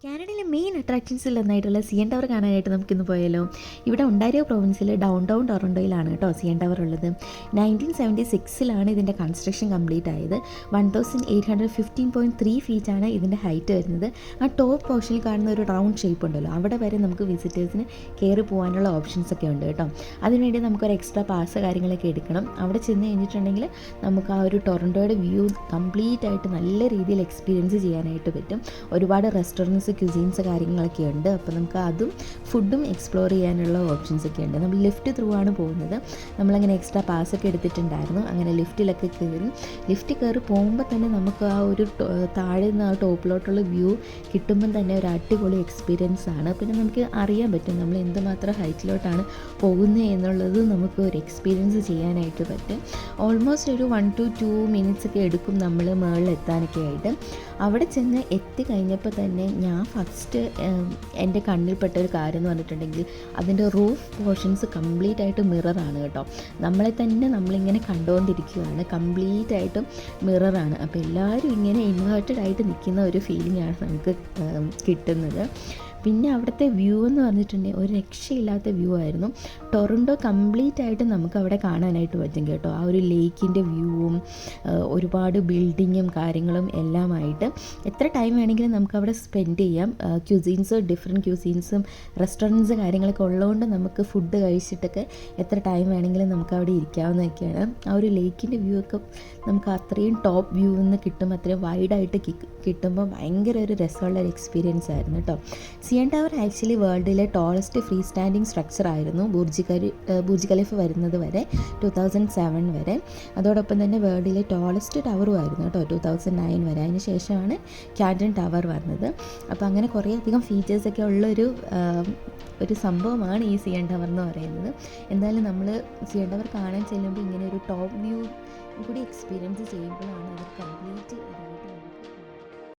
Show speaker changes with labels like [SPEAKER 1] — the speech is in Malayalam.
[SPEAKER 1] കാനഡയിലെ മെയിൻ അട്രാക്ഷൻസിൽ ഒന്നായിട്ടുള്ള സി എൻ ടവർ കാണാനായിട്ട് നമുക്കിന്ന് പോയാലോ. ഇവിടെ ഒണ്ടാരിയോ പ്രൊവിൻസിലെ ഡൗൺ ടൗൺ ടൊറൻറ്റോയിലാണ് കേട്ടോ സി എൻ ടവർ ഉള്ളത്. 1976 ഇതിൻ്റെ കൺസ്ട്രക്ഷൻ കംപ്ലീറ്റ് ആയത്. 1815.3 ഫീറ്റാണ് ഇതിൻ്റെ ഹൈറ്റ് വരുന്നത്. ആ ടോപ്പ് പോർഷനിൽ കാണുന്ന ഒരു റൗണ്ട് ഷേപ്പ് ഉണ്ടല്ലോ, അവിടെ വരെ നമുക്ക് വിസിറ്റേഴ്സിന് കയറി പോകാനുള്ള ഓപ്ഷൻസ് ഒക്കെ ഉണ്ട് കേട്ടോ. അതിനുവേണ്ടി നമുക്കൊരു എക്സ്ട്രാ പാസ് കാര്യങ്ങളൊക്കെ എടുക്കണം. അവിടെ ചെന്ന് കഴിഞ്ഞിട്ടുണ്ടെങ്കിൽ നമുക്ക് ആ ഒരു ടൊറൻറ്റോയുടെ വ്യൂ കംപ്ലീറ്റ് ആയിട്ട് നല്ല രീതിയിൽ എക്സ്പീരിയൻസ് ചെയ്യാനായിട്ട് പറ്റും. ഒരുപാട് റെസ്റ്റോറൻറ്റ്സ് ക്യുസീൻസ് കാര്യങ്ങളൊക്കെ ഉണ്ട്. അപ്പോൾ നമുക്ക് അതും ഫുഡും എക്സ്പ്ലോർ ചെയ്യാനുള്ള ഓപ്ഷൻസ് ഒക്കെ ഉണ്ട്. നമ്മൾ ലിഫ്റ്റ് ത്രൂ ആണ് പോകുന്നത്. നമ്മളങ്ങനെ എക്സ്ട്രാ പാസ്സൊക്കെ എടുത്തിട്ടുണ്ടായിരുന്നു. അങ്ങനെ ലിഫ്റ്റിലൊക്കെ കയറി പോകുമ്പോൾ തന്നെ നമുക്ക് ആ ഒരു താഴെ നിന്ന് ആ ടോപ്പിലോട്ടുള്ള വ്യൂ കിട്ടുമ്പം തന്നെ ഒരു അടിപൊളി എക്സ്പീരിയൻസ് ആണ്. പിന്നെ നമുക്ക് അറിയാൻ പറ്റും നമ്മൾ എന്തുമാത്രം ഹൈറ്റിലോട്ടാണ് പോകുന്നത് എന്നുള്ളത് നമുക്ക് ഒരു എക്സ്പീരിയൻസ് ചെയ്യാനായിട്ട് പറ്റും. ഓൾമോസ്റ്റ് ഒരു 1 to 2 minutes ഒക്കെ എടുക്കും നമ്മൾ മുകളിൽ എത്താനൊക്കെ ആയിട്ട്. അവിടെ ചെന്ന് എത്തിക്കഴിഞ്ഞപ്പോൾ തന്നെ ഞാൻ ഫസ്റ്റ് എൻ്റെ കണ്ണിൽപ്പെട്ട ഒരു കാര്യം എന്ന് പറഞ്ഞിട്ടുണ്ടെങ്കിൽ അതിൻ്റെ റൂഫ് പോർഷൻസ് കംപ്ലീറ്റ് ആയിട്ട് മിററാണ് കേട്ടോ. നമ്മളെ തന്നെ നമ്മളിങ്ങനെ കണ്ടുകൊണ്ടിരിക്കുകയാണ്, കംപ്ലീറ്റ് ആയിട്ടും മിററാണ്. അപ്പോൾ എല്ലാവരും ഇങ്ങനെ ഇൻവേർട്ടഡ് ആയിട്ട് നിൽക്കുന്ന ഒരു ഫീലിംഗ് ആണ് നമുക്ക് കിട്ടുന്നത്. പിന്നെ അവിടുത്തെ വ്യൂ എന്ന് പറഞ്ഞിട്ടുണ്ടെങ്കിൽ ഒരു രക്ഷയില്ലാത്ത വ്യൂ ആയിരുന്നു. ടൊറൻറ്റോ കംപ്ലീറ്റ് ആയിട്ട് നമുക്ക് അവിടെ കാണാനായിട്ട് പറ്റും കേട്ടോ. ആ ഒരു ലേക്കിൻ്റെ വ്യൂവും ഒരുപാട് ബിൽഡിങ്ങും കാര്യങ്ങളും എല്ലാമായിട്ട് എത്ര ടൈം വേണമെങ്കിലും നമുക്ക് അവിടെ സ്പെൻഡ് ചെയ്യാം. ഡിഫറെൻറ്റ് ക്യൂസീൻസും റെസ്റ്റോറൻറ്റ്സ് കാര്യങ്ങളൊക്കെ ഉള്ളതുകൊണ്ട് നമുക്ക് ഫുഡ് കഴിച്ചിട്ടൊക്കെ എത്ര ടൈം വേണമെങ്കിലും നമുക്ക് അവിടെ ഇരിക്കാവുന്നതൊക്കെയാണ്. ആ ഒരു ലേക്കിൻ്റെ വ്യൂ ഒക്കെ നമുക്ക് അത്രയും ടോപ്പ് വ്യൂ നിന്ന് കിട്ടുമ്പോൾ അത്രയും വൈഡായിട്ട് കിട്ടുമ്പോൾ ഭയങ്കര ഒരു രസമുള്ള ഒരു എക്സ്പീരിയൻസ് ആയിരുന്നു കേട്ടോ. സി എൻ ടവർ ആക്ച്വലി വേൾഡിലെ ടോളസ്റ്റ് ഫ്രീ സ്റ്റാൻഡിങ് സ്ട്രക്ചർ ആയിരുന്നു ബുർജ് ഖലീഫ വരുന്നത് വരെ 2007 വരെ. അതോടൊപ്പം തന്നെ വേൾഡിലെ ടോളസ്റ്റ് ടവറും ആയിരുന്നു കേട്ടോ 2009 വരെ. അതിന് ശേഷമാണ് ക്യാൻറ്റൺ ടവർ വന്നത്. അപ്പോൾ അങ്ങനെ കുറേയധികം ഫീച്ചേഴ്സൊക്കെ ഉള്ളൊരു സംഭവമാണ് ഈ സി എൻ ടവർ എന്ന് പറയുന്നത്. എന്തായാലും നമ്മൾ സി എൻ ടവർ കാണാൻ ചെല്ലുമ്പോൾ ഇങ്ങനെ ഒരു ടോപ്പ് വ്യൂ കൂടി എക്സ്പീരിയൻസ് ചെയ്യുമ്പോഴാണ് അത് കംപ്ലീറ്റ് ഇതായിട്ട് നമുക്ക്